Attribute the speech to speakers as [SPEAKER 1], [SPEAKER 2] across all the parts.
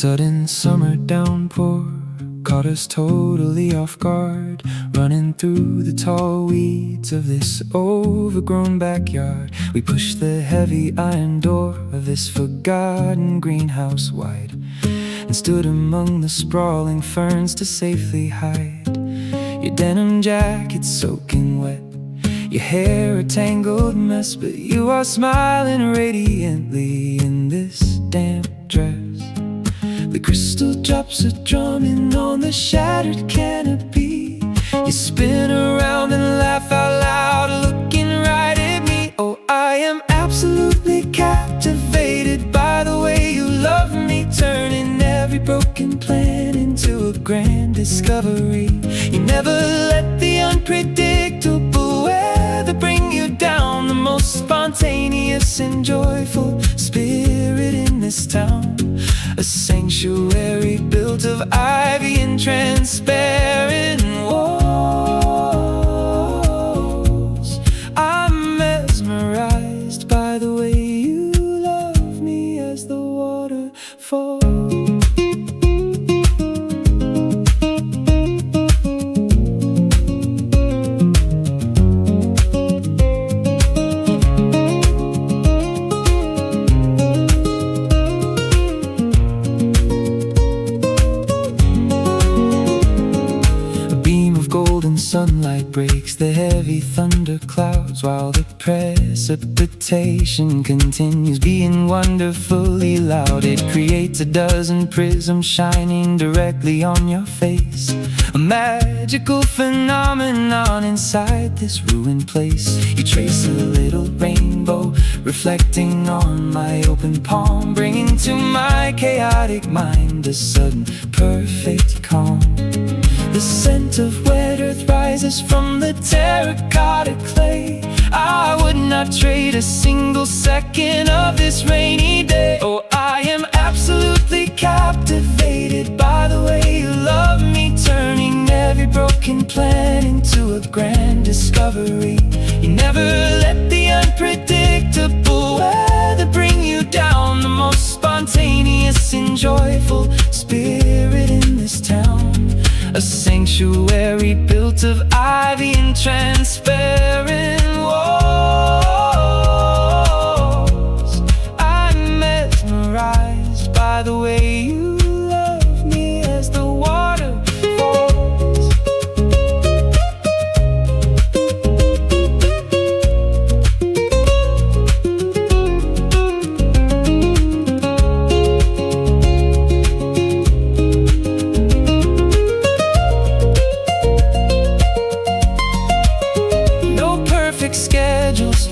[SPEAKER 1] sudden summer downpour caught us totally off guard, running through the tall weeds of this overgrown backyard. We pushed the heavy iron door of this forgotten greenhouse wide and stood among the sprawling ferns to safely hide. Your denim jacket soaking wet, your hair a tangled mess, but you are smiling radiantly in this damp dress. The crystal drops are drumming on the shattered canopy. You spin around and laugh out loud, looking right at me. Oh, I am absolutely captivated by the way you love me, turning every broken plan into a grand discovery. You never let the unpredictable weather bring you down, the most spontaneous and joyful spirit in this town. A sanctuary built of ivy and transparent walls. I'm mesmerized by the way you love me as the water falls. Sunlight breaks the heavy thunder clouds while the precipitation continues being wonderfully loud. It creates a dozen prisms shining directly on your face, a magical phenomenon inside this ruined place. You trace a little rainbow reflecting on my open palm, bringing to my chaotic mind a sudden perfect calm. The scent of wet earth rises from the terracotta clay. I would not trade a single second of this rainy day. Oh, I am absolutely captivated by the way you love me, turning every broken plan into a grand discovery. You never let the unpredictable weather bring you down, the most spontaneous and joyful spirit in this town. A sanctuary built of ivy and transparent walls. I'm mesmerized by the way you love me as the water falls. Schedules,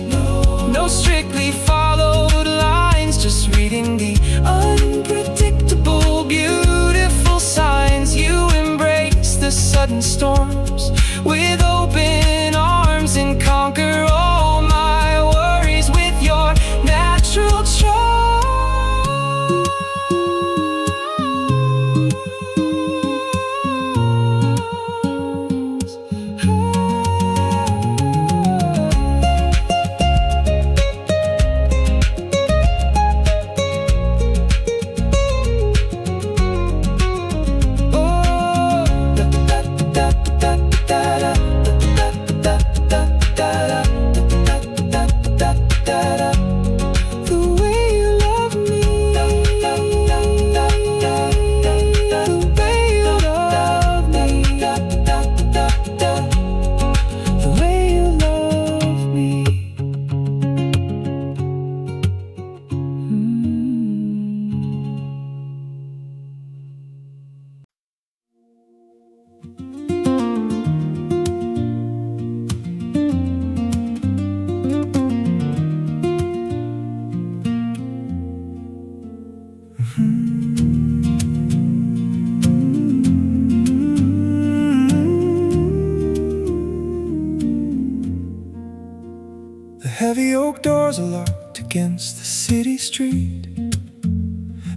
[SPEAKER 1] no strictly followed lines, just reading the unpredictable, beautiful signs. You embrace the sudden storms with open arms and conquer all my worries with your natural charm. Heavy oak doors are locked against the city street,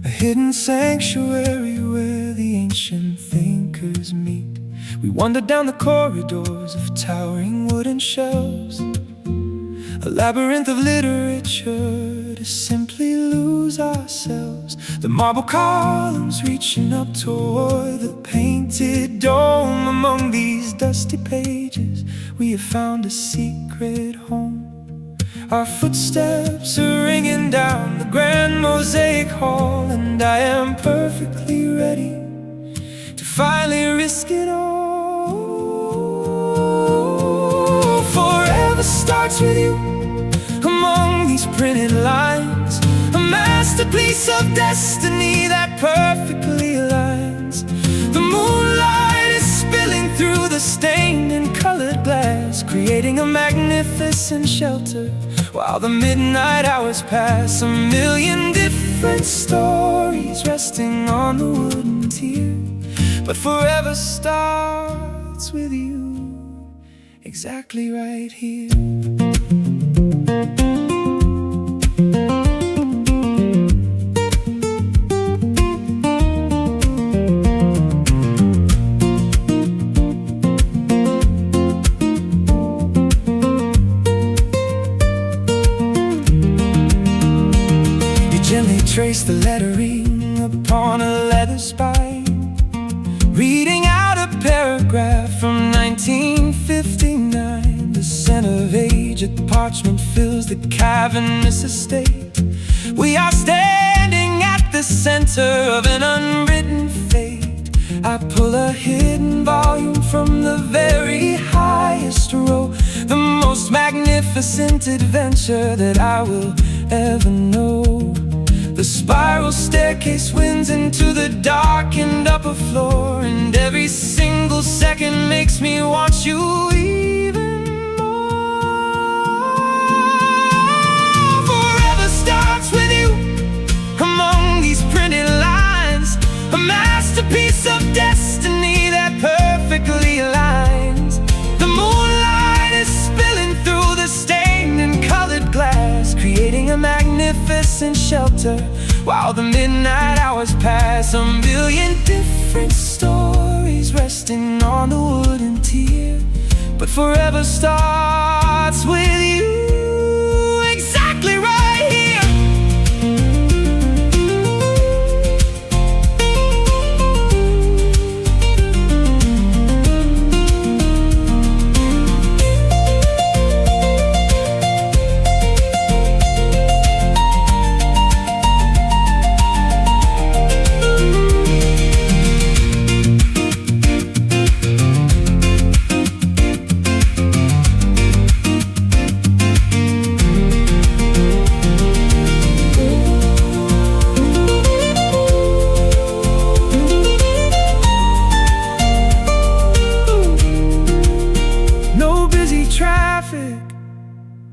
[SPEAKER 1] a hidden sanctuary where the ancient thinkers meet. We wander down the corridors of towering wooden shelves, a labyrinth of literature to simply lose ourselves. The marble columns reaching up toward the painted dome. Among these dusty pages, we have found a secret home. Our footsteps are ringing down the grand mosaic hall, and I am perfectly ready to finally risk it all. Forever starts with you among these printed lines, a masterpiece of destiny that perfectly aligns. The moonlight is spilling through the stained and colored glass, creating a magnificent shelter while the midnight hours pass. A million different stories resting on the wooden tier, but forever starts with you, exactly right here. Gently trace the lettering upon a leather spine, reading out a paragraph from 1959. The scent of aged parchment fills the cavernous estate. We are standing at the center of an unwritten fate. I pull a hidden volume from the very highest row, the most magnificent adventure that I will ever know. The spiral staircase winds into the darkened upper floor, and every single second makes me want you even more. Forever starts with you among these printed lines, a masterpiece of destiny that perfectly aligns. The moonlight is spilling through the stained and colored glass, creating a magnificent shelter while the midnight hours pass. A million different stories resting on the wooden tier, but forever starts with you, exactly right here.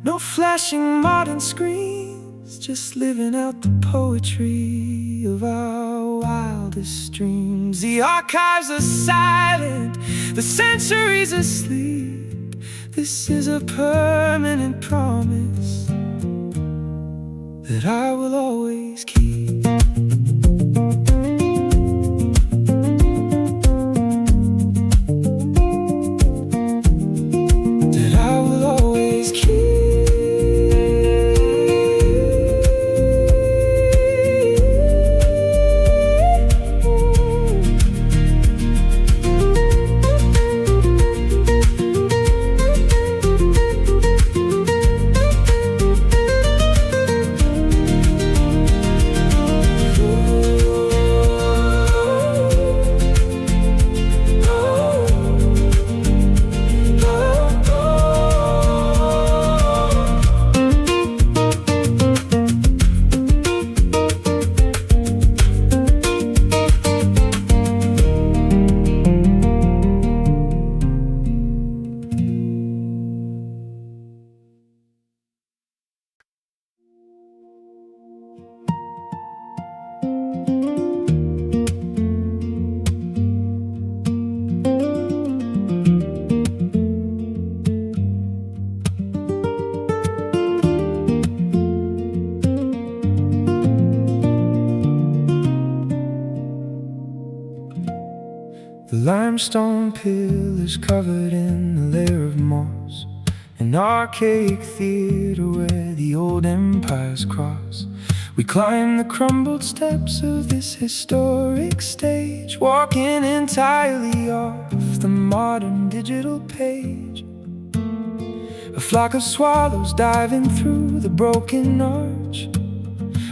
[SPEAKER 1] No flashing modern screens, just living out the poetry of our wildest dreams. The archives are silent, the centuries asleep. This is a permanent promise that I will always keep. That I will always keep. The limestone pillars covered in a layer of moss, an archaic theater where the old empires cross. We climb the crumbled steps of this historic stage, walking entirely off the modern digital page. A flock of swallows diving through the broken arch,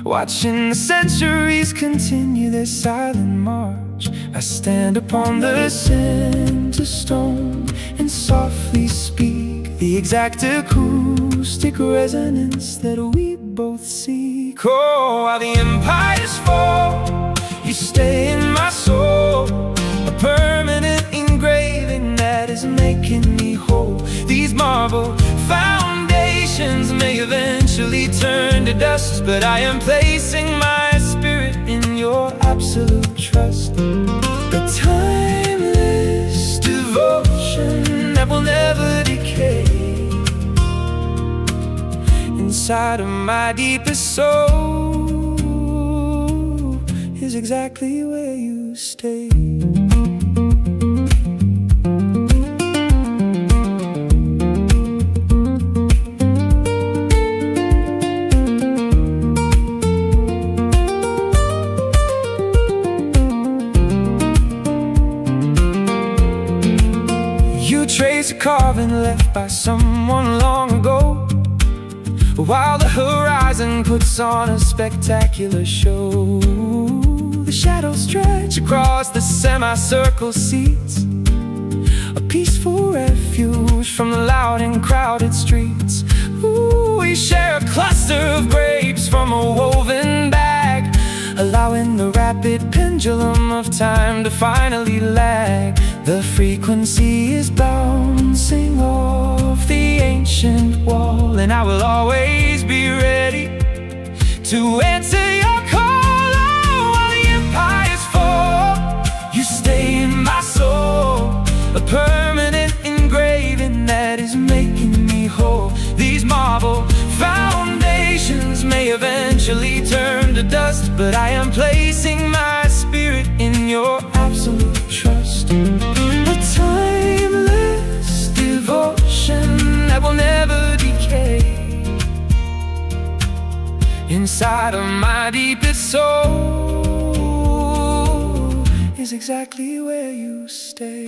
[SPEAKER 1] watching the centuries continue their silent march. I stand upon the center stone and softly speak the exact acoustic resonance that we both seek. Oh, while the empires fall, you stay in my soul, a permanent engraving that is making me whole. These marble foundations may eventually turn to dust, but I am placing my spirit in your absolute trust. A timeless devotion that will never decay. Inside of my deepest soul is exactly where you stay. You trace a carving left by someone long ago, while the horizon puts on a spectacular show. The shadows stretch across the semicircle seats, a peaceful refuge from the loud and crowded streets. Ooh, we share a cluster of grapes from a woven bag, allowing the rapid pendulum of time to finally lag. The frequency is bouncing off the ancient wall, and I will always be ready to answer your call. Oh, while the empires fall, you stay in my soul, a permanent engraving that is making me whole. These marble foundations may eventually turn to dust, but I am placing my spirit in your absolute trust. A timeless devotion that will never decay. Inside of my deepest soul is exactly where you stay.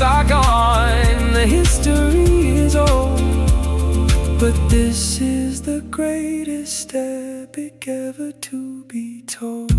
[SPEAKER 1] Are gone, the history is old, but this is the greatest epic ever to be told.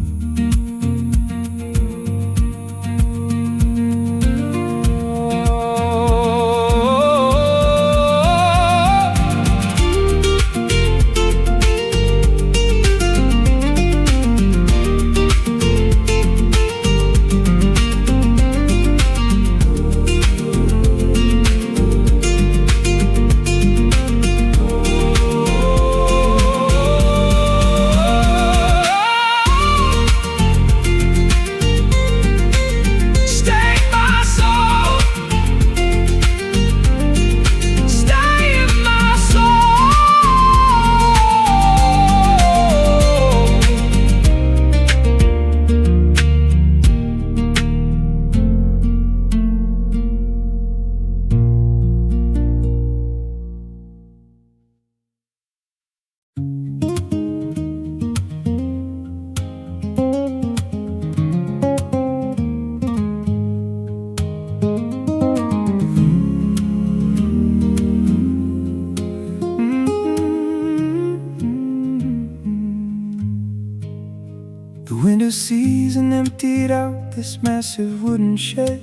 [SPEAKER 1] winter season emptied out this massive wooden shed.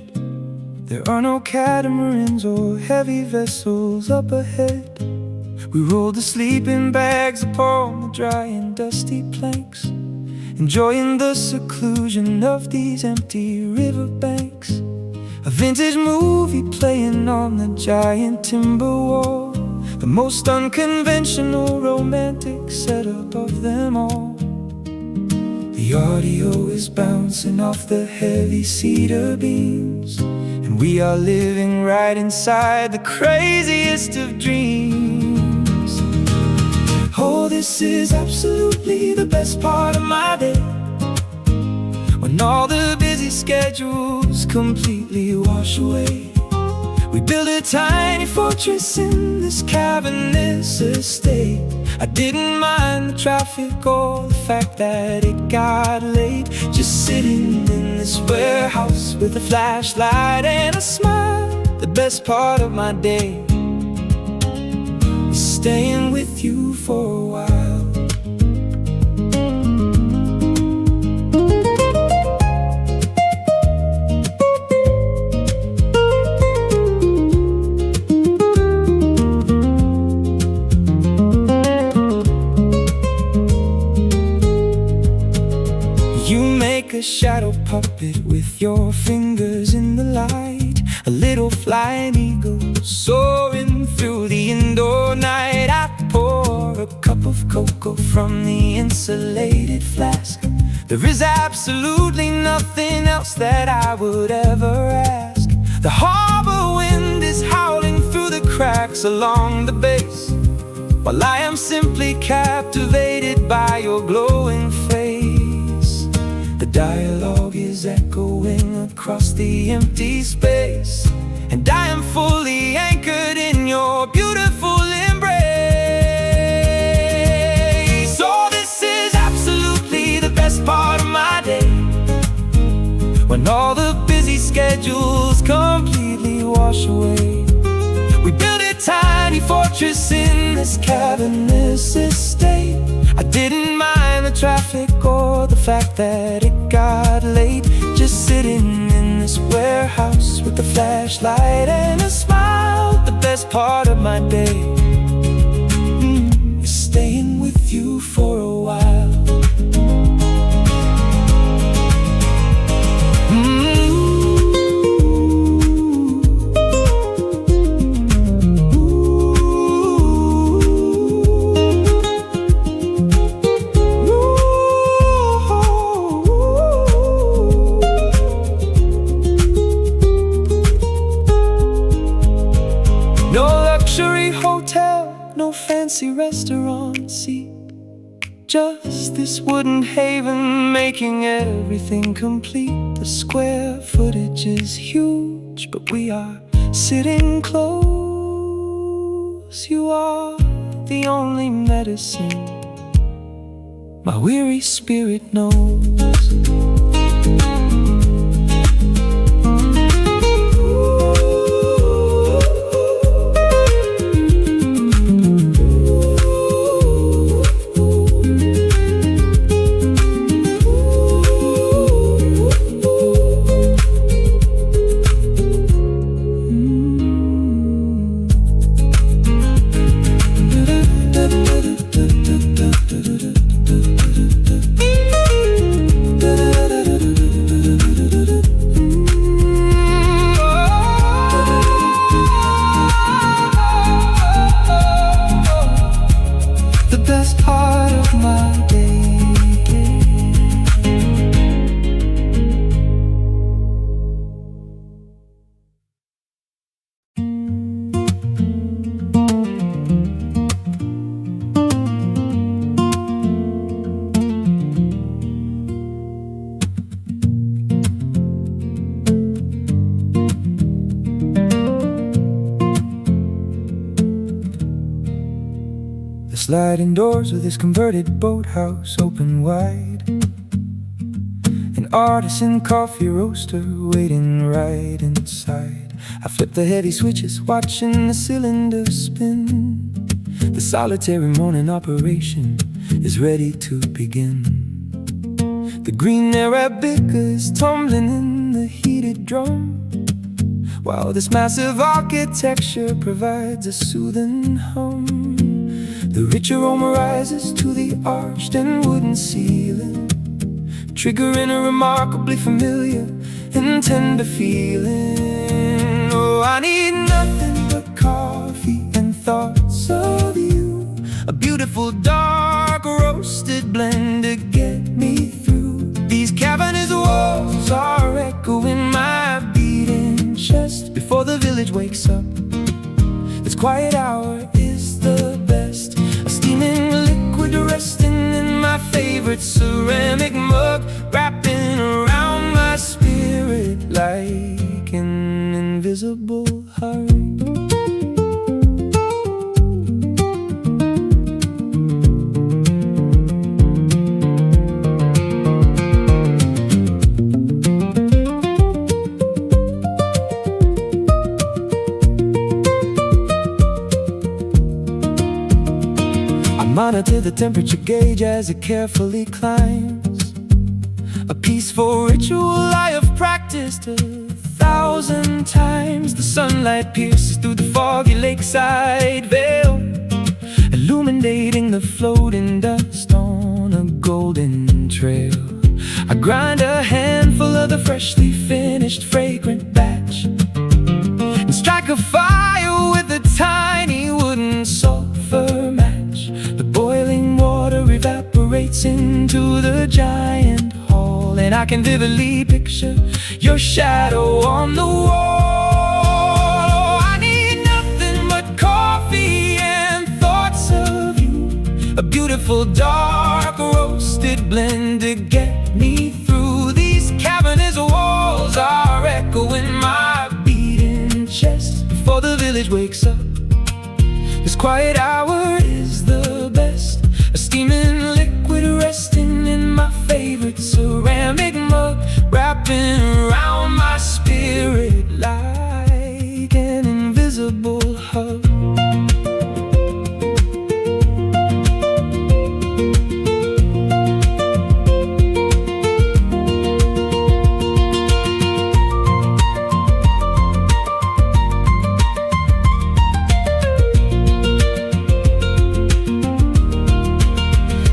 [SPEAKER 1] There are no catamarans or heavy vessels up ahead. We rolled the sleeping bags upon the dry and dusty planks, enjoying the seclusion of these empty riverbanks. A vintage movie playing on the giant timber wall, the the most unconventional romantic setup of them all. The audio is bouncing off the heavy cedar beams, and we are living right inside the craziest of dreams. Oh, this is absolutely the best part of my day, when all the busy schedules completely wash away. We build a tiny fortress in this cavernous estate. I didn't mind the traffic or the fact that it got late, just sitting in this warehouse with a flashlight and a smile. The best part of my day is staying with you for a while. A shadow puppet with your fingers in the light, a little flying eagle soaring through the indoor night. I pour a cup of cocoa from the insulated flask. There is absolutely nothing else that I would ever ask. The harbor wind is howling through the cracks along the base, while I am simply captivated by your glowing face. The dialogue is echoing across the empty space, and I am fully anchored in your beautiful embrace. Oh, this is absolutely the best part of my day, when all the busy schedules completely wash away. We built a tiny fortress in this cavernous estate. I didn't mind the traffic or the fact that it got late, just sitting in this warehouse with a flashlight and a smile. The best part of my day is staying with you for a while. No fancy restaurant seat, just this wooden haven making everything complete. The square footage is huge, but we are sitting close. You are the only medicine my weary spirit knows. Sliding doors of this converted boathouse open wide, an artisan coffee roaster waiting right inside. I flip the heavy switches, watching the cylinder spin. The solitary morning operation is ready to begin. The green Arabica is tumbling in the heated drum, while this massive architecture provides a soothing hum. The rich aroma rises to the arched and wooden ceiling, triggering a remarkably familiar and tender feeling. Oh, I need nothing but coffee and thoughts of monitor the temperature gauge as it carefully climbs. A peaceful ritual I have practiced 1,000 times. The sunlight pierces through the foggy lakeside veil, illuminating the floating dust on a golden trail. I grind a handful of the freshly finished fragrant batch and strike a fire with a tiny wooden sulfur match. The boiling water evaporates into the giant hall, and I can vividly picture your shadow on the wall. I need nothing but coffee and thoughts of you, a beautiful dark roasted blend to get me through. These cavernous walls are echoing my beating chest before the village wakes up. This quiet hour is the best, a steaming liquid resting in my favorite ceramic mug, wrapping around my spirit like an invisible hug.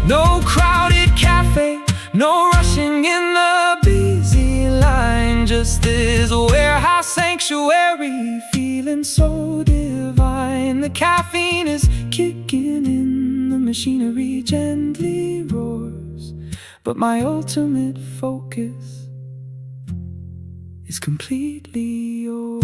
[SPEAKER 1] No crowded cafe, no rushing in the busy line, just this warehouse sanctuary, feeling so divine. The caffeine is kicking in, the machinery gently roars, but my ultimate focus is completely yours.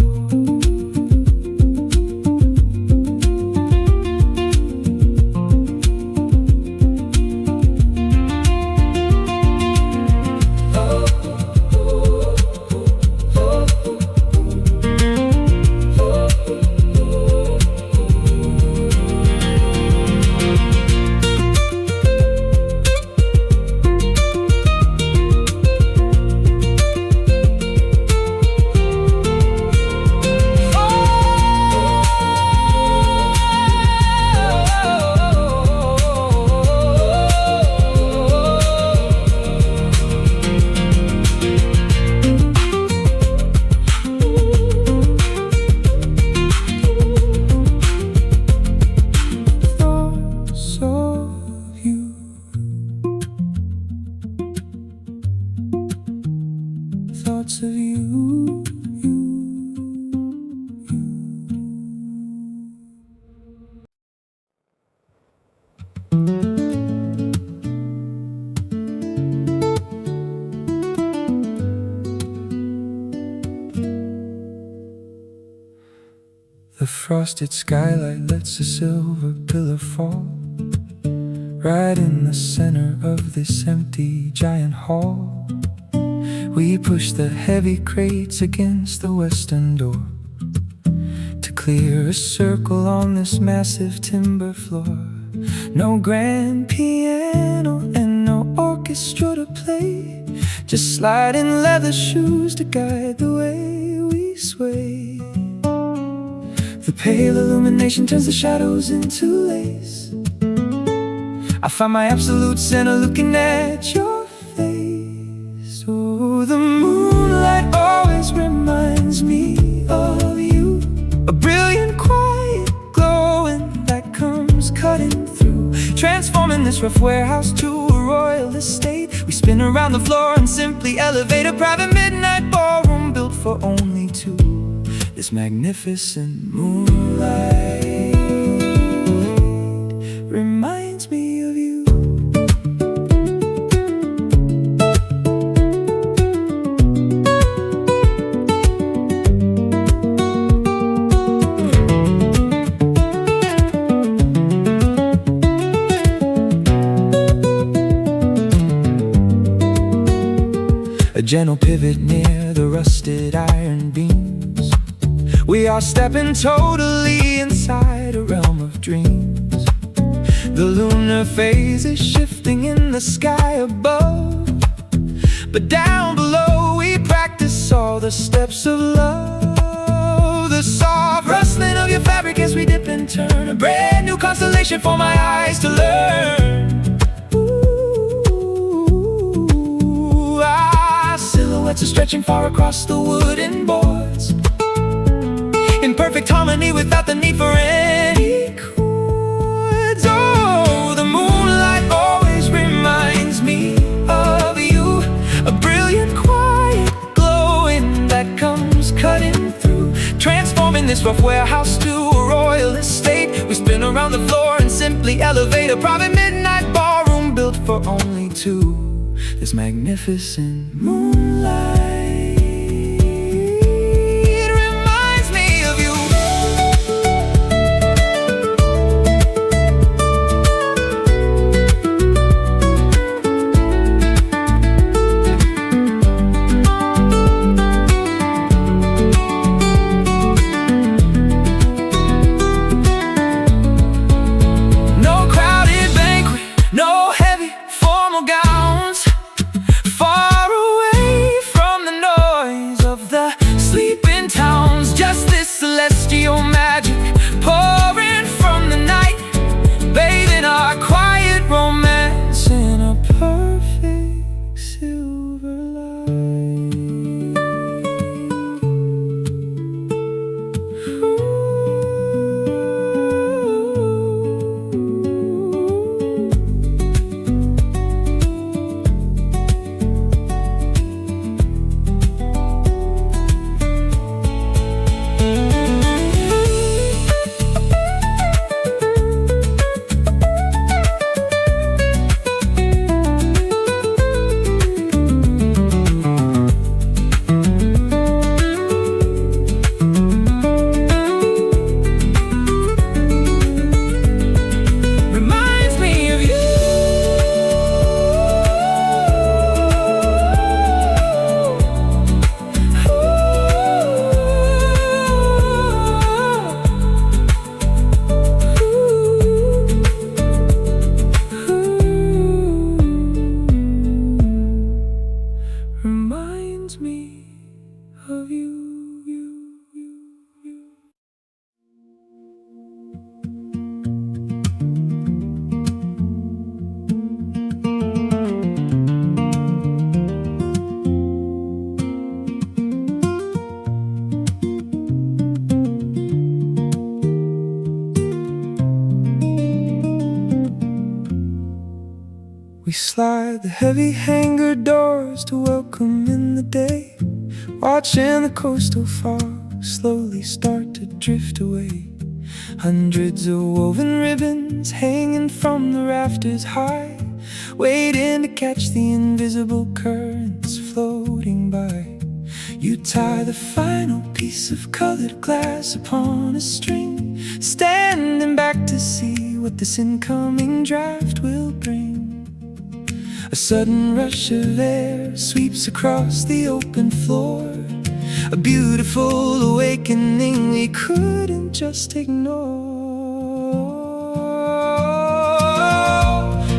[SPEAKER 1] Thoughts of you. The frosted skylight lets a silver pillar fall right in the center of this empty giant hall. We push the heavy crates against the western door to clear a circle on this massive timber floor. No grand piano and no orchestra to play, just sliding leather shoes to guide the way we sway. The pale illumination turns the shadows into lace. I find my absolute center looking at your face. Oh, the moonlight always reminds me of you, a brilliant, quiet, glowing that comes cutting through, transforming this rough warehouse to a royal estate. We spin around the floor and simply elevate a private midnight ballroom built for only two. This magnificent moonlight reminds me of you. A gentle pivot near the rusted iron beams. We are stepping totally inside a realm of dreams. The lunar phase is shifting in the sky above, but down below we practice all the steps of love. The the soft rustling of your fabric as we dip and turn. A brand new constellation for my eyes to learn. Ooh, our silhouettes are stretching far across the wooden boards, in perfect harmony without the need for any chords. Oh, the moonlight always reminds me of you, a brilliant, quiet glowing that comes cutting through, transforming this rough warehouse to a royal estate. We spin around the floor and simply elevate a private midnight ballroom built for only two. This magnificent moonlight reminds me of you. No crowded banquet, no heavy formal gowns, far away from the noise of the sleeping towns. Just this celestial magic pouring from the night, bathing our quiet romance in a perfect silver light. Reminds me of you. Reminds me of you. We slide the heavy hangar doors to welcome in the day, watching the coastal fog slowly start to drift away. Hundreds of woven ribbons hanging from the rafters high, waiting to catch the invisible currents floating by. You tie the final piece of colored glass upon a string, standing back to see what this incoming draft will bring. A sudden rush of air sweeps across the open floor, a beautiful awakening we couldn't just ignore.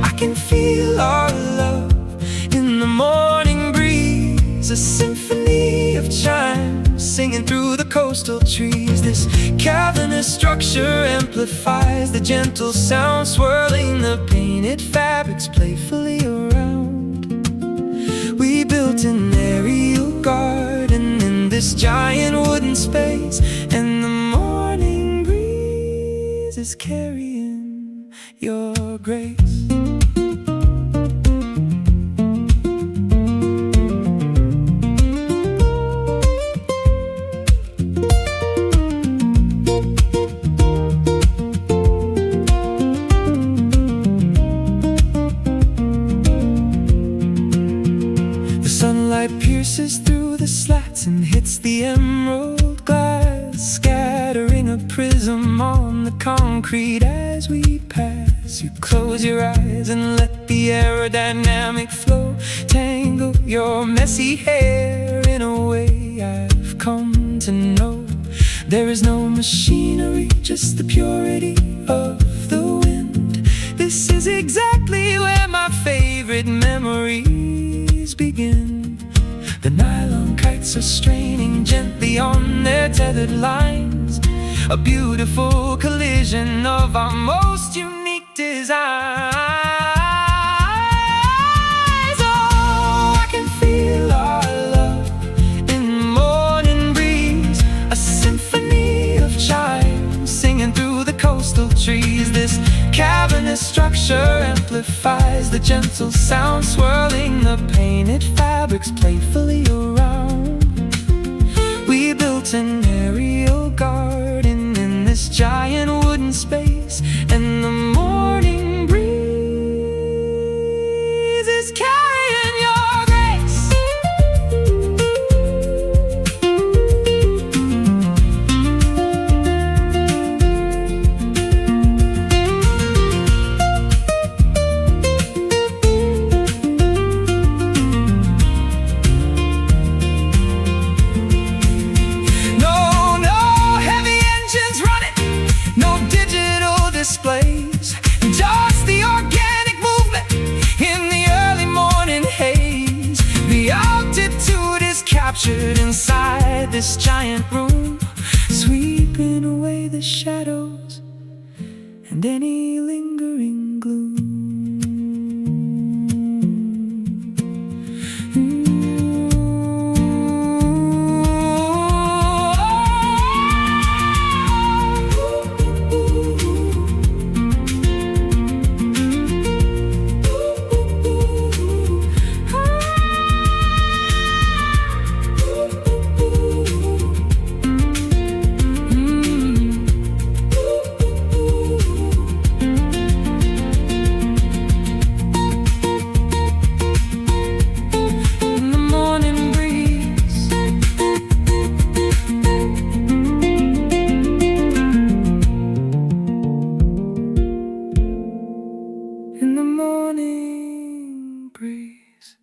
[SPEAKER 1] I can feel our love in the morning breeze, a symphony of chimes singing through the coastal trees. This cavernous structure amplifies the gentle sound, swirling the painted fabrics playfully around. We built an aerial garden in this giant wooden space, and the morning breeze is carrying your grace. Sunlight pierces through the slats and hits the emerald glass, scattering a prism on the concrete as we pass. You close your eyes and let the aerodynamic flow tangle your messy hair in a way I've come to know. There is no machinery, just the purity of the wind. This is exactly where my favorite memories begin. The nylon kites planets are straining gently on their tethered lines, a beautiful collision of our most unique designs. Oh, I can feel our love in the morning breeze, a symphony of chimes singing through the coastal trees. This cavernous structure amplifies the gentle sound, swirling the painted fabrics playfully around. We built an aerial garden in this giant wooden space, and the morning breeze is carrying your grace. Displays, just the organic movement in the early morning haze. The altitude is captured inside this giant room, sweeping away the shadows and any lingering gloom. In the morning breeze.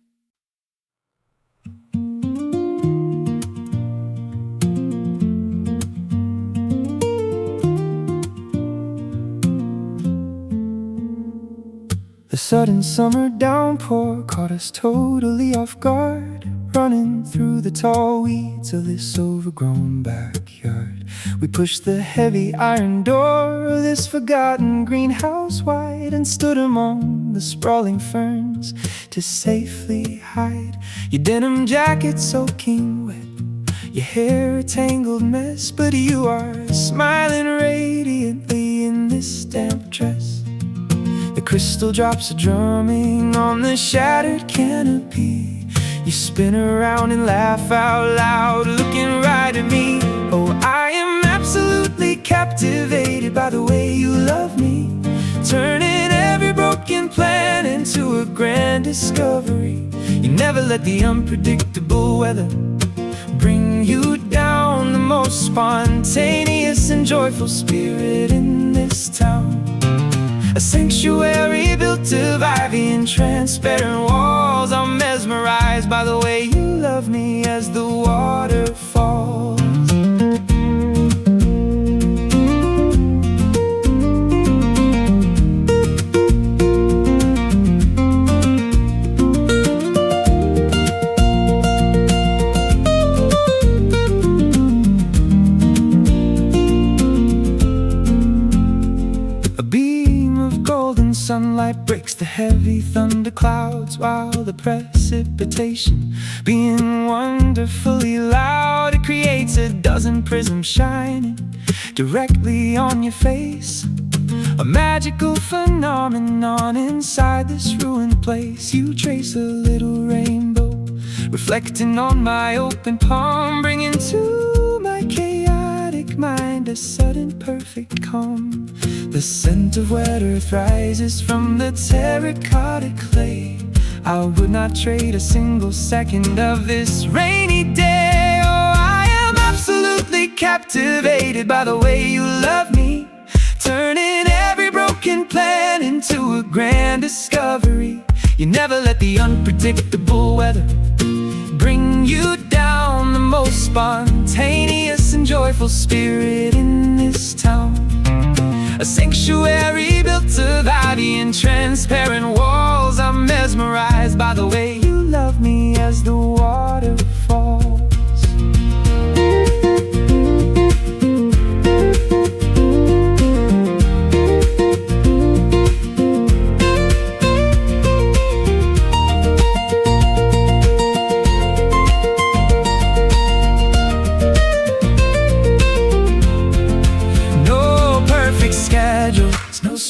[SPEAKER 1] The sudden summer downpour caught us totally off guard, running through the tall weeds of this overgrown backyard. We pushed the heavy iron door of this forgotten greenhouse wide and stood among the sprawling ferns to safely hide. Your denim jacket soaking wet, your hair a tangled mess, but you are smiling radiantly in this damp dress. The crystal drops are drumming on the shattered canopy. You spin around and laugh out loud, looking right at me. Oh, I am absolutely captivated by the way you love me, turning every broken plan into a grand discovery. You never let the unpredictable weather bring you down. The most spontaneous and joyful spirit in this town. A sanctuary built of ivy and transparent walls. I'm mesmerized by the way you love me as the water falls. Sunlight breaks the heavy thunder clouds, while the precipitation, being wonderfully loud, it creates a dozen prisms shining directly on your face. A magical phenomenon inside this ruined place. You trace a little rainbow reflecting on my open palm, bringing to my chaotic mind a sudden perfect calm. The scent of wet earth rises from the terracotta clay. I would not trade a single second of this rainy day. Oh, I am absolutely captivated by the way you love me, turning every broken plan into a grand discovery. You never let the unpredictable weather bring you down. The most spontaneous and joyful spirit in this town. A sanctuary built of ivy and transparent walls. I'm mesmerized by the way you love me as the water falls.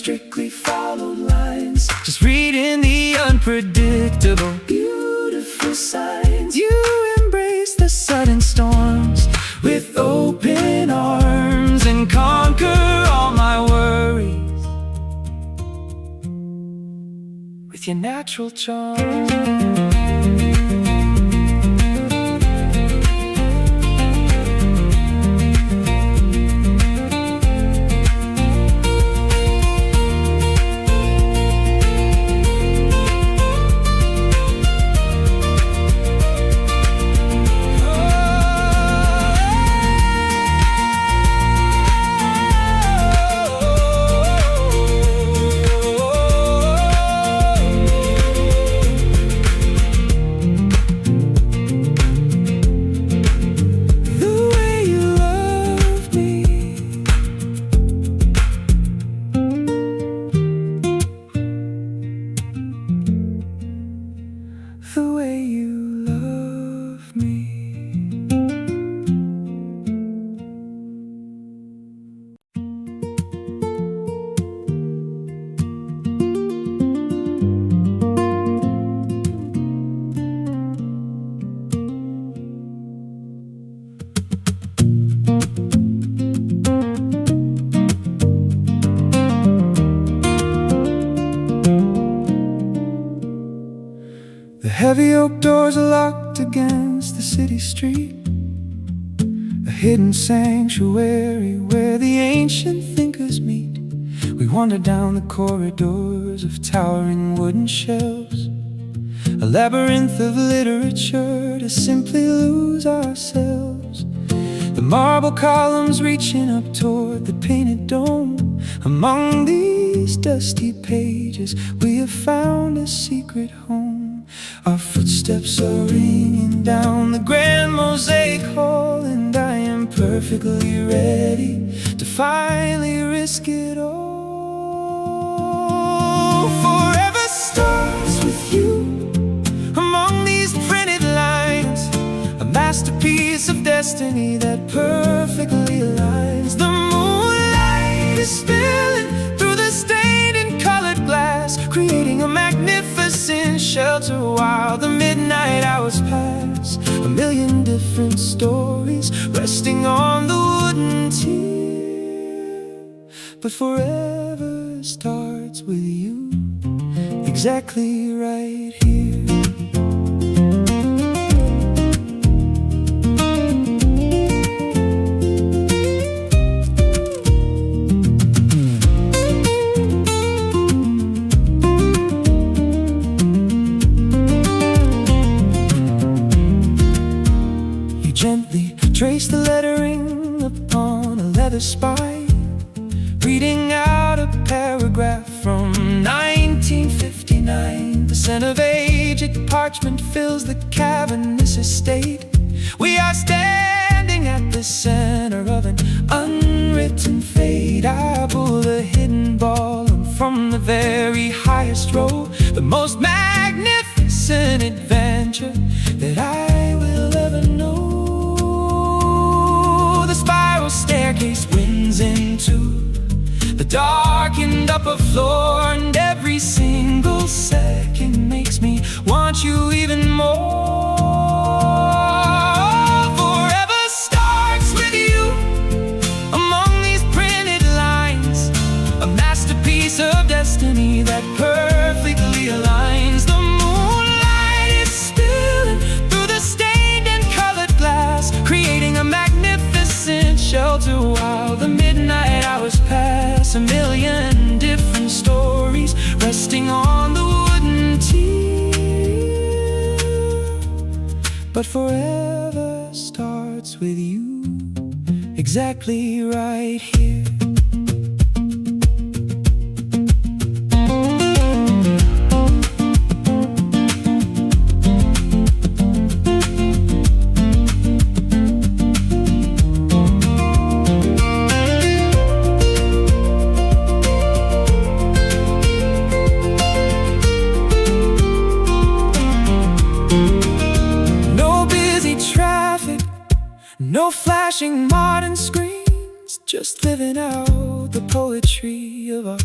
[SPEAKER 1] strictly followed lines, just reading the unpredictable, beautiful signs. You embrace the sudden storms with open arms and conquer all my worries with your natural charm. The way you love me. The heavy oak doors are locked against the city street, a hidden sanctuary where the ancient thinkers meet. We wander down the corridors of towering wooden shelves, a labyrinth of literature to simply lose ourselves. The marble columns reaching up toward the painted dome. Among these dusty pages we have found a secret home. Our footsteps are ringing down the grand mosaic hall, and I am perfectly ready to finally risk it all. Forever starts with you among these printed lines, a masterpiece of destiny that perfectly aligns. The moonlight is spilling through the stained and colored glass, creating a magnificent shelter while the midnight hours pass. A million different stories resting on the wooden tier, but forever starts with you, exactly right here. Gently trace the lettering upon a leather spine, reading out a paragraph from 1959. The scent of aged parchment fills the cavernous estate. We are standing at the center of an unwritten fate. I pull the hidden ball from the very highest row, the most magnificent adventure that I will ever know. The spiral staircase winds into the darkened upper floor, and every single second makes me want you even more. Forever starts with you among these printed lines, a masterpiece of destiny that perfectly aligns. The moonlight is spilling through the stained and colored glass, creating a magnificent shelter while the midnight hours pass. A million different stories resting on the wooden tier, but forever starts with you, exactly right here. No flashing modern screens, just living out the poetry of our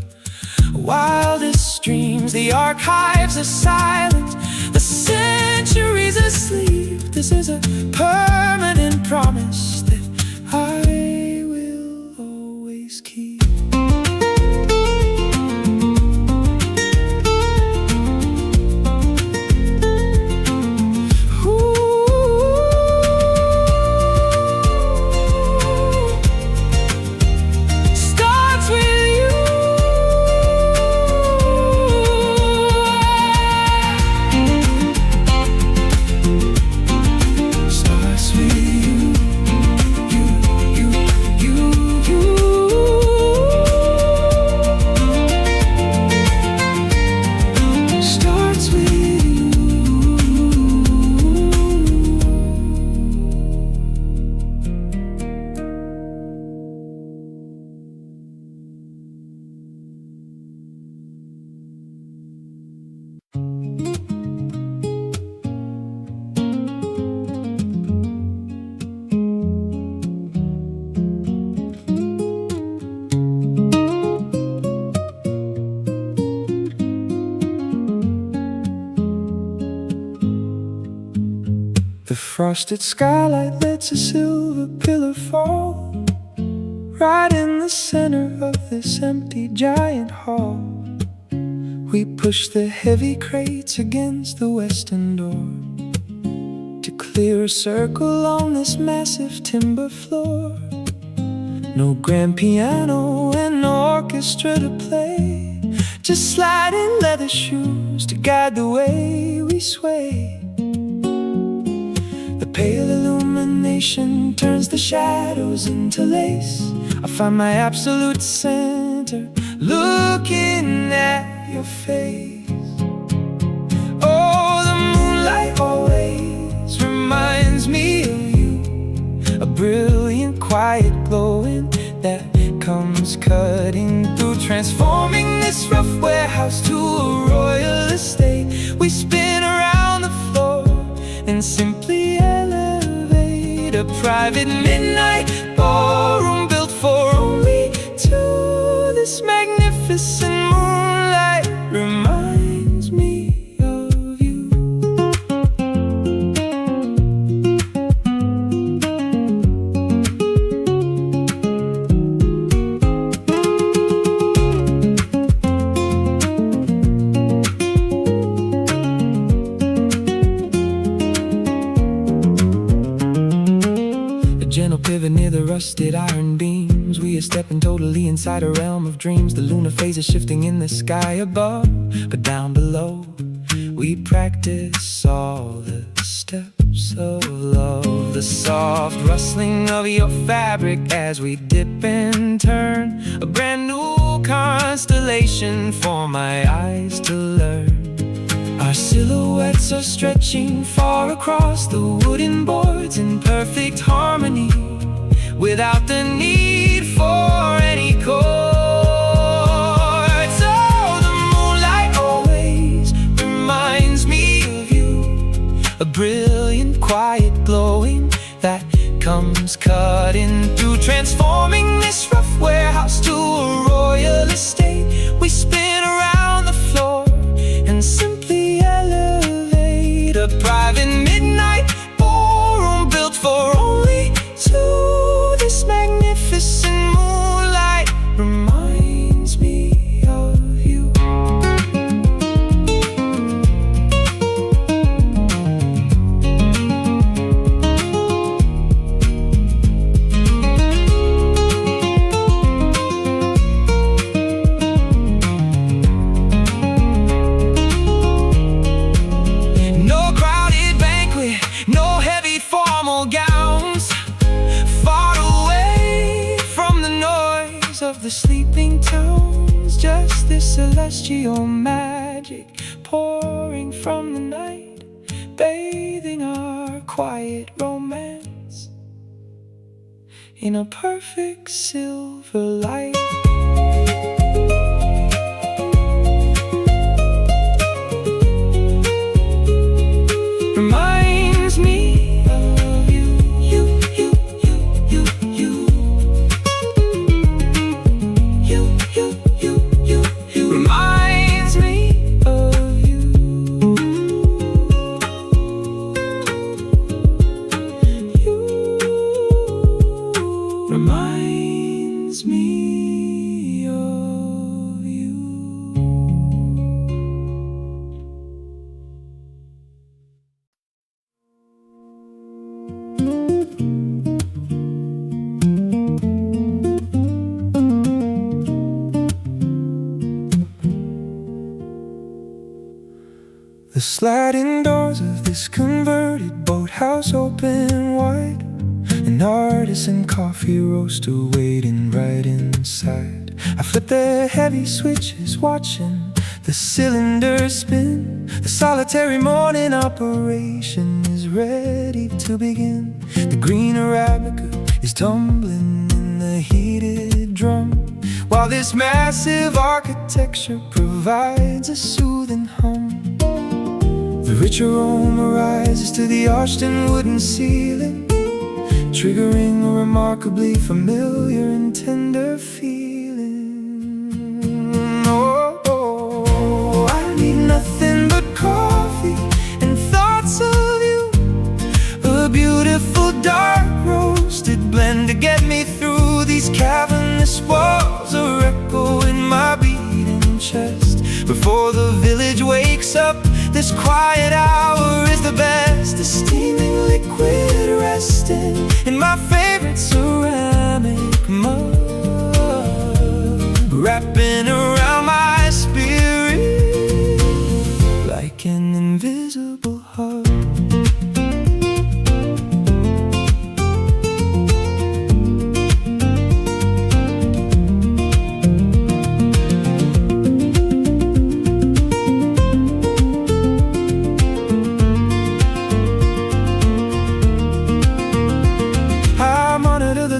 [SPEAKER 1] wildest dreams. The archives are silent, the centuries asleep. This is a permanent promise that I will always keep. The frosted skylight lets a silver pillar fall right in the center of this empty giant hall. We push the heavy crates against the western door to clear a circle on this massive timber floor. No grand piano and no orchestra to play, just sliding leather shoes to guide the way we sway. The pale illumination turns the shadows into lace. I find my absolute center looking at your face. Oh, the moonlight always reminds me of you, a brilliant, quiet glowing that comes cutting through, transforming this rough warehouse to a royal estate. We spin around the floor and simply elevate a private midnight ballroom built for only two. This magnificent moonlight reminds me of you. A gentle pivot near the rusted iron beams. We are stepping totally inside a realm of dreams. The lunar phase is shifting in the sky above, but down below we practice all the steps of love. The soft rustling of your fabric as we dip and turn, a brand new constellation for my eyes to learn. Our silhouettes are stretching far across the wooden boards in perfect harmony, without the need for any chords. Oh, the moonlight always reminds me of you, a brilliant, quiet glowing that comes cutting through, transforming this rough warehouse to a royal estate. We spin around the floor and simply elevate a private midnight ballroom built for only two. This magnificent moonlight reminds me of you. No crowded banquet, no heavy formal gowns, far away from the noise of the sleeping towns. Just this celestial magic pouring from the night, bathing our quiet romance in a perfect silver light. Reminds me of you, you, you, you, you, you, you, you, you, you, you. The sliding doors of this converted boathouse open wide. An artisan coffee roaster waiting right inside. I flip the heavy switches, watching the cylinders spin. The solitary morning operation is ready to begin. The green Arabica is tumbling in the heated drum, while this massive architecture provides a soothing hum. The rich aroma rises to the arched and wooden ceiling, triggering a remarkably familiar and tender feeling. Oh, I need nothing but coffee and thoughts of you. A beautiful dark roasted blend to get me through these cavernous walls. A echo in my beating chest before the village wakes up. This quiet hour is the best. A steaming liquid resting in my favorite ceramic mug, wrapping around my spirit like an invisible hug.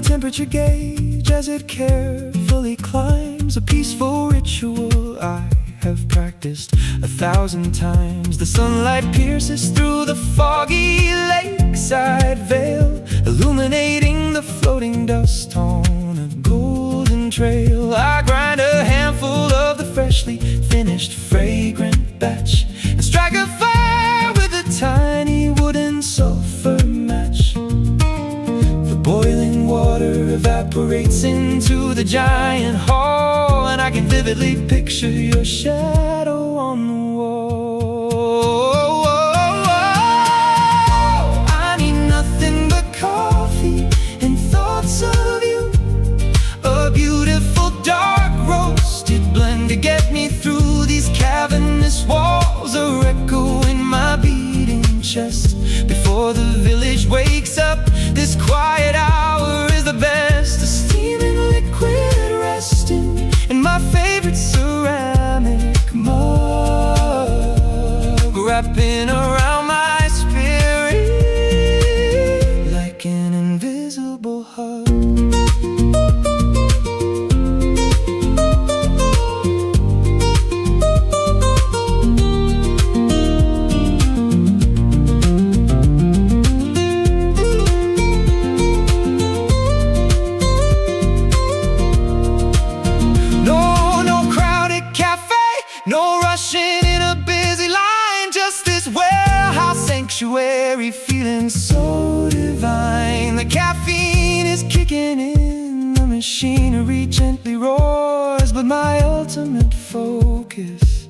[SPEAKER 1] Temperature gauge as it carefully climbs, a peaceful ritual I have practiced 1,000 times. The sunlight pierces through the foggy lakeside veil, illuminating the floating dust on a golden trail. I grind a handful of the freshly finished fragrant batch and strike a fire with a tiny wooden sulfur match. Boiling water evaporates into the giant hall, and I can vividly picture your shadow on the wall. I need nothing but coffee and thoughts of you. A beautiful dark roasted blend to get me through these cavernous walls. A echo in my beating chest before the village wakes up. This quiet hour is the best. A steaming liquid resting in my favorite ceramic mug, wrapping around my spirit like an invisible hug. Sanctuary feeling so divine. The caffeine is kicking in, the machinery gently roars, but my ultimate focus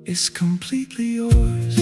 [SPEAKER 1] is completely yours.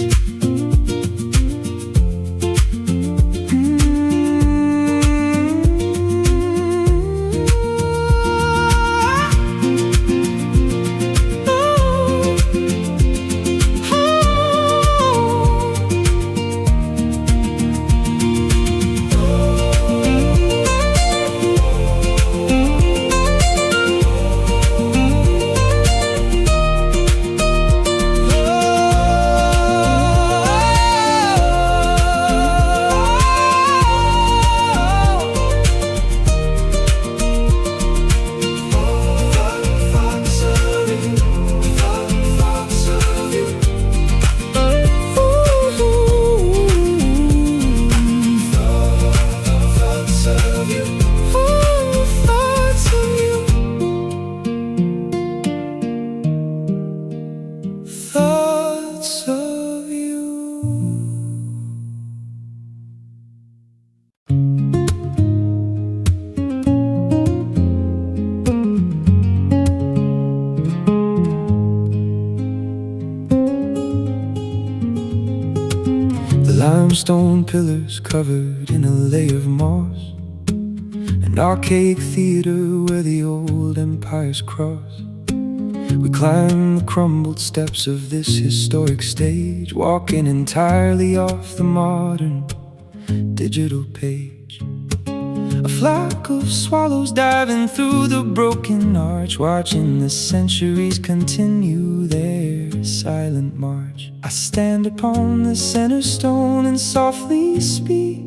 [SPEAKER 1] Limestone pillars covered in a layer of moss, an archaic theater where the old empires cross. We climb the crumbled steps of this historic stage, walking entirely off the modern digital page. A flock of swallows diving through the broken arch, watching the centuries continue their silent march. I stand upon the center stone and softly speak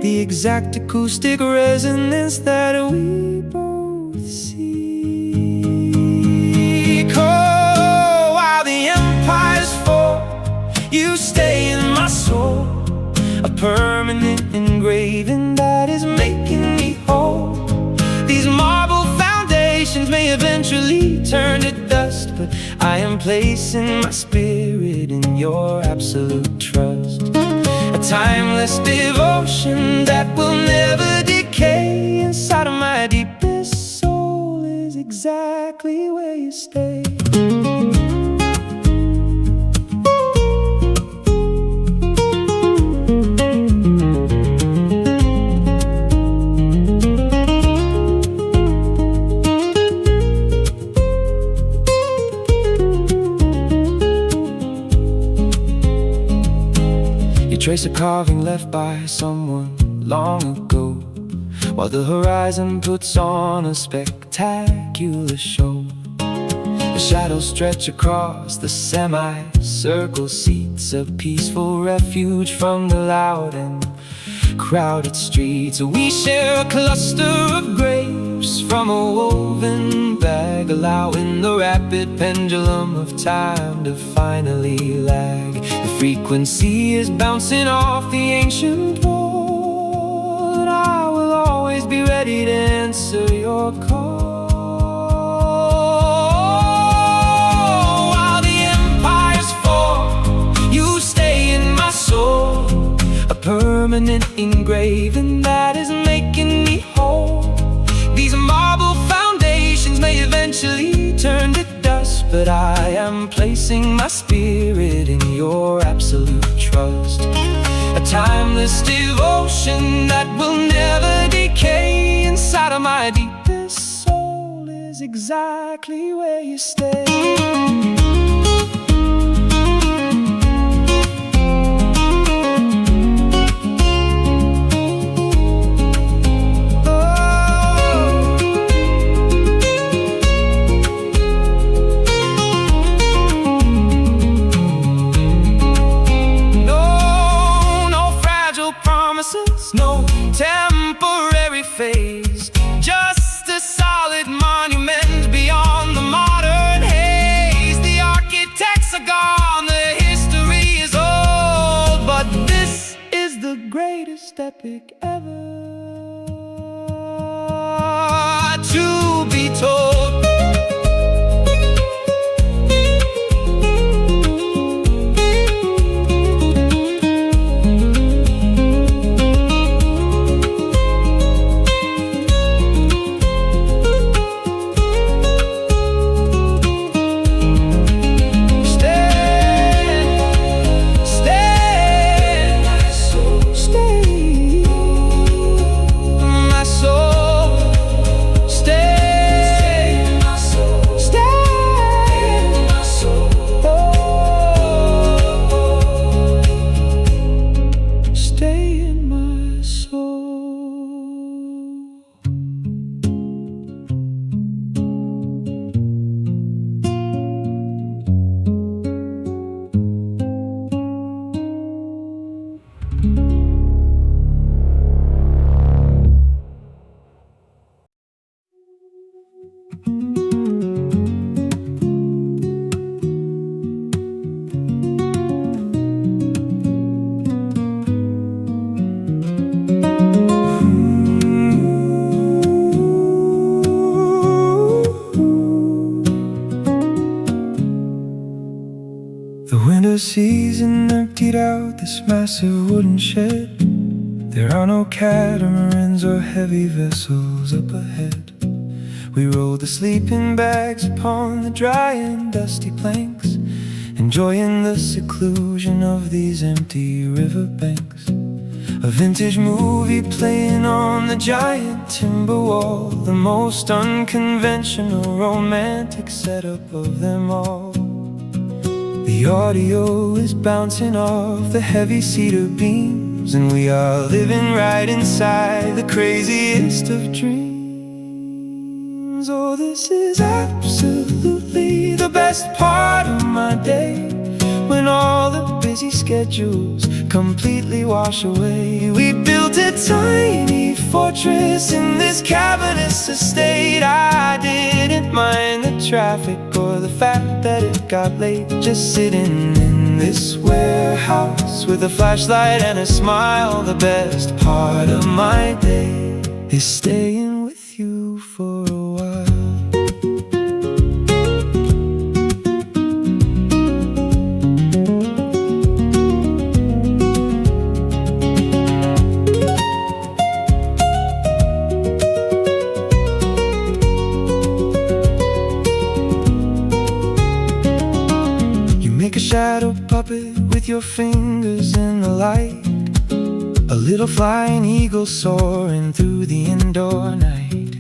[SPEAKER 1] the exact acoustic resonance that we both seek. Oh, while the empires fall, you stay in my soul, a permanent engraving that is making me whole. These marble foundations may eventually turn to dust, but I am placing my spirit in your absolute trust. A timeless devotion that will never decay. Inside of my deepest soul is exactly where you stay. Trace a carving left by someone long ago, while the horizon puts on a spectacular show. The shadows stretch across the semicircle seats, a peaceful refuge from the loud and crowded streets. We share a cluster of grapes from a woven bag, allowing the rapid pendulum of time to finally lag. The frequency is bouncing off the ancient pole, and I will always be ready to answer your call. While the empires fall, you stay in my soul, a permanent engraving that is making me whole. These marble foundations may eventually turn to dust, but I am placing my spirit in your absolute trust. A timeless devotion that will never decay. Inside of my deepest soul is exactly where you stay. No temporary phase, just a solid monument beyond the modern haze. The architects are gone, the history is old, but this is the greatest epic ever to be told. The season emptied out this massive wooden shed. There are no catamarans or heavy vessels up ahead. We roll the sleeping bags upon the dry and dusty planks, enjoying the seclusion of these empty riverbanks. A vintage movie playing on the giant timber wall, the most unconventional romantic setup of them all. The audio is bouncing off the heavy cedar beams, and we are living right inside the craziest of dreams. Oh, this is absolutely the best part of my day, when all the busy schedules completely wash away. We built a tiny fortress in this cavernous estate. I didn't mind the traffic or the fact that it got late. Just sitting in this warehouse with a flashlight and a smile. The best part of my day is staying with you for a while. Make a shadow puppet with your fingers in the light, a little flying eagle soaring through the indoor night.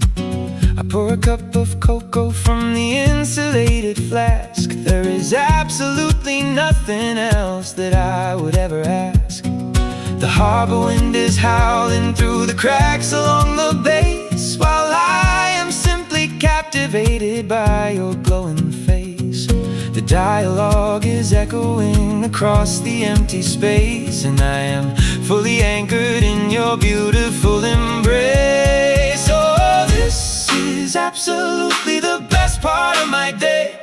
[SPEAKER 1] I pour a cup of cocoa from the insulated flask. There is absolutely nothing else that I would ever ask. The harbor wind is howling through the cracks along the base, while I am simply captivated by your glowing face. The dialogue is echoing across the empty space, and I am fully anchored in your beautiful embrace. Oh, this is absolutely the best part of my day,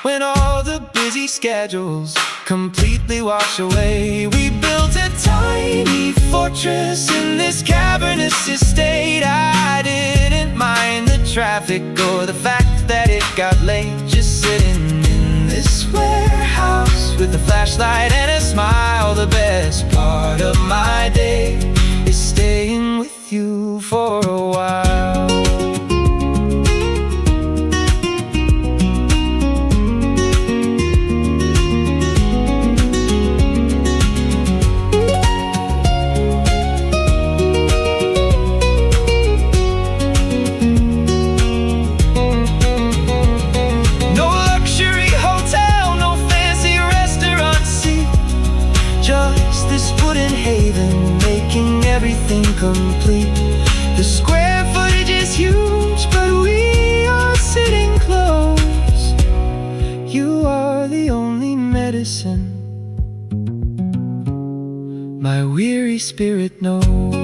[SPEAKER 1] when all the busy schedules completely wash away. We built a tiny fortress in this cavernous estate. I didn't mind the traffic or the fact that it got late. Just sitting in this warehouse with a flashlight and a smile. The best part of my day is staying with you for a while. Everything complete. The square footage is huge, but we are sitting close. You are the only medicine my weary spirit knows.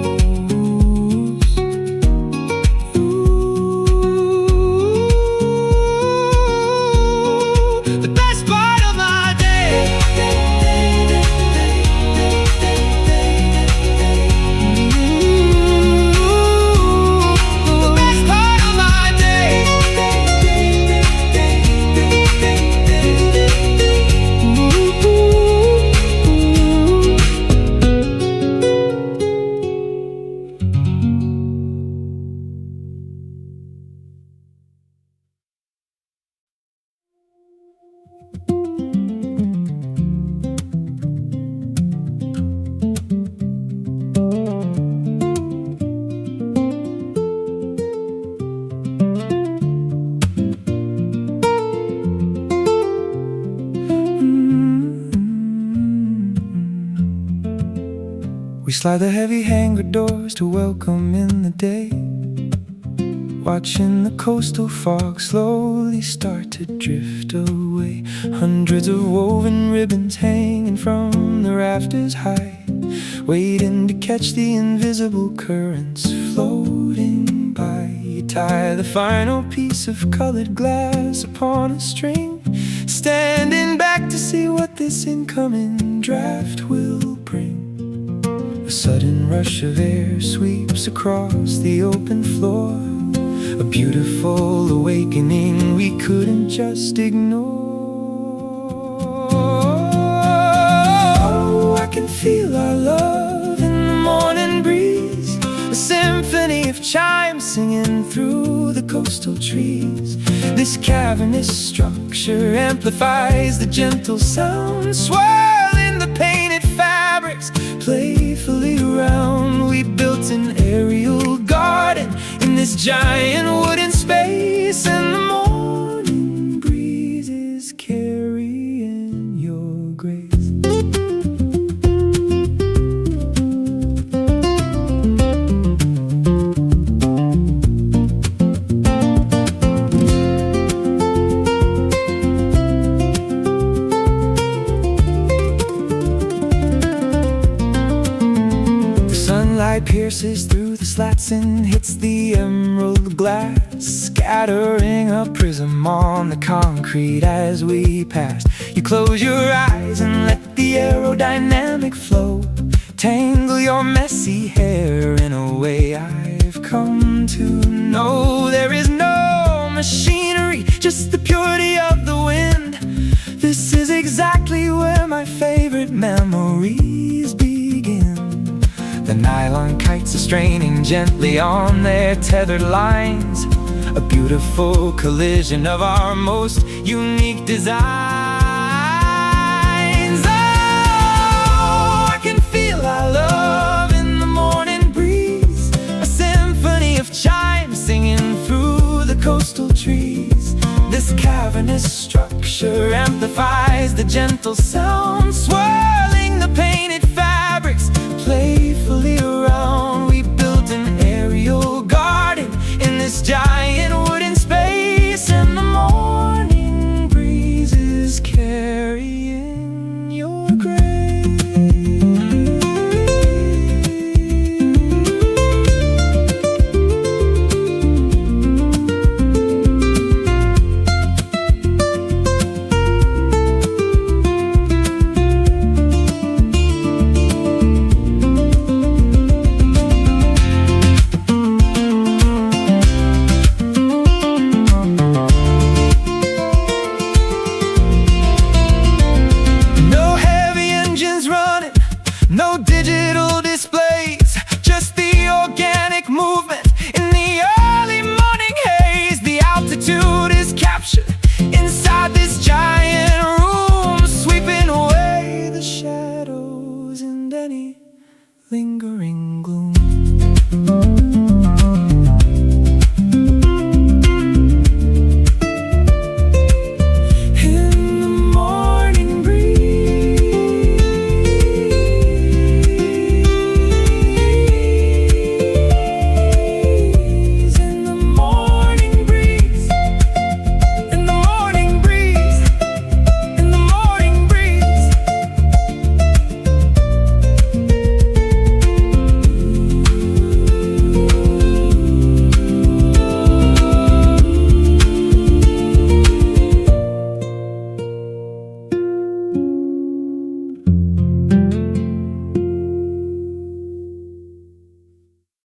[SPEAKER 1] We slide the heavy hangar doors to welcome in the day, watching the coastal fog slowly start to drift away. Hundreds of woven ribbons hanging from the rafters high, waiting to catch the invisible currents floating by. You tie the final piece of colored glass upon a string, standing back to see what this incoming draft will bring. A sudden rush of air sweeps across the open floor, a beautiful awakening we couldn't just ignore. Oh, I can feel our love in the morning breeze, a symphony of chimes singing through the coastal trees. This cavernous structure amplifies the gentle sound, swirling the painted fabrics playfully around. We built an aerial garden in this giant wooden space, and the morning breeze is carrying your grace. Sunlight pierces through the slats and hits the emerald glass, scattering a prism on the concrete as we pass. You close your eyes and let the aerodynamic flow tangle your messy hair in a way I've come to know. There is no machinery, just the purity of the wind. This is exactly where my favorite memories begin. The nylon kites are straining gently on their tethered lines, a beautiful collision of our most unique designs. Oh, I can feel our love in the morning breeze, a symphony of chimes singing through the coastal trees. This cavernous structure amplifies the gentle sound, swirling the painted fabrics playfully around. We built an aerial garden in this giant